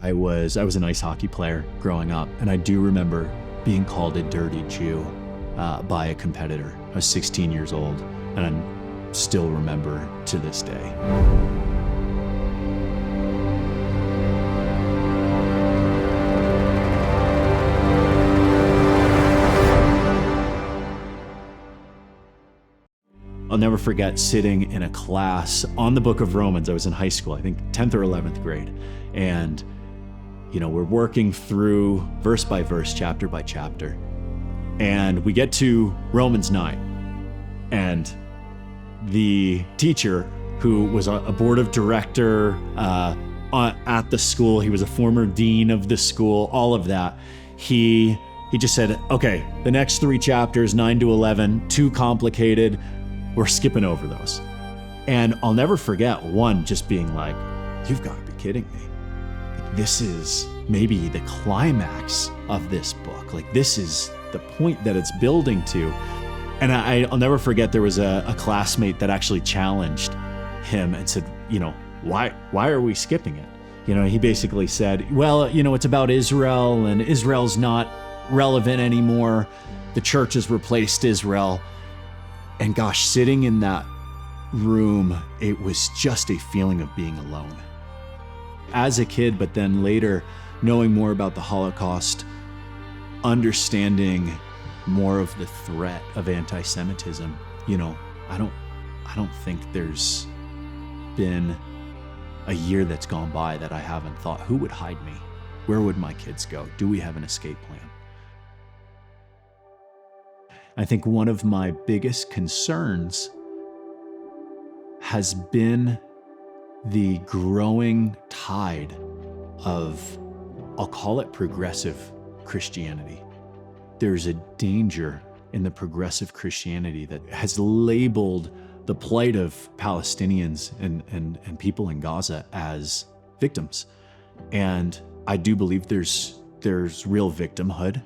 I was an ice hockey player growing up, and I do remember being called a dirty Jew by a competitor. I was 16 years old, and I still remember to this day. I'll never forget sitting in a class on the book of Romans. I was in high school, I think 10th or 11th grade. And, we're working through verse by verse, chapter by chapter. And we get to Romans 9. And the teacher, who was a board of director at the school, he was a former dean of the school, all of that, he just said, okay, the next 3 chapters, 9 to 11, too complicated. We're skipping over those. And I'll never forget one just being like, you've got to be kidding me. This is maybe the climax of this book. Like, this is the point that it's building to. And I'll never forget there was a classmate that actually challenged him and said, why are we skipping it? He basically said, well, it's about Israel, and Israel's not relevant anymore. The church has replaced Israel. And gosh, sitting in that room, it was just a feeling of being alone. As a kid, but then later, knowing more about the Holocaust, understanding more of the threat of anti-Semitism, I don't think there's been a year that's gone by that I haven't thought, who would hide me? Where would my kids go? Do we have an escape plan? I think one of my biggest concerns has been the growing tide of, I'll call it progressive Christianity. There's a danger in the progressive Christianity that has labeled the plight of Palestinians and people in Gaza as victims. And I do believe there's real victimhood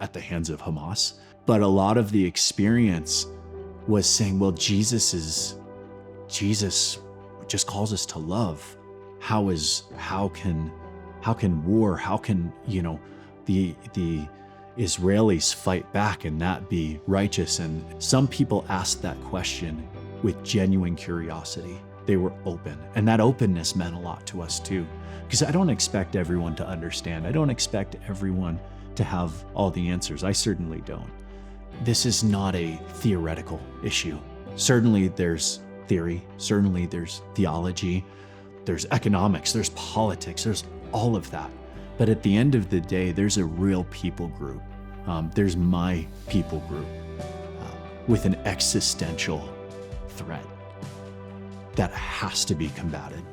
at the hands of Hamas. But a lot of the experience was saying, well, Jesus just calls us to love. How can war, how can, the Israelis fight back and that be righteous? And some people asked that question with genuine curiosity. They were open, and that openness meant a lot to us too. Because I don't expect everyone to understand. I don't expect everyone to have all the answers. I certainly don't. This is not a theoretical issue. Certainly there's theory, certainly there's theology, there's economics, there's politics, there's all of that. But at the end of the day, there's a real people group. There's my people group with an existential threat that has to be combated.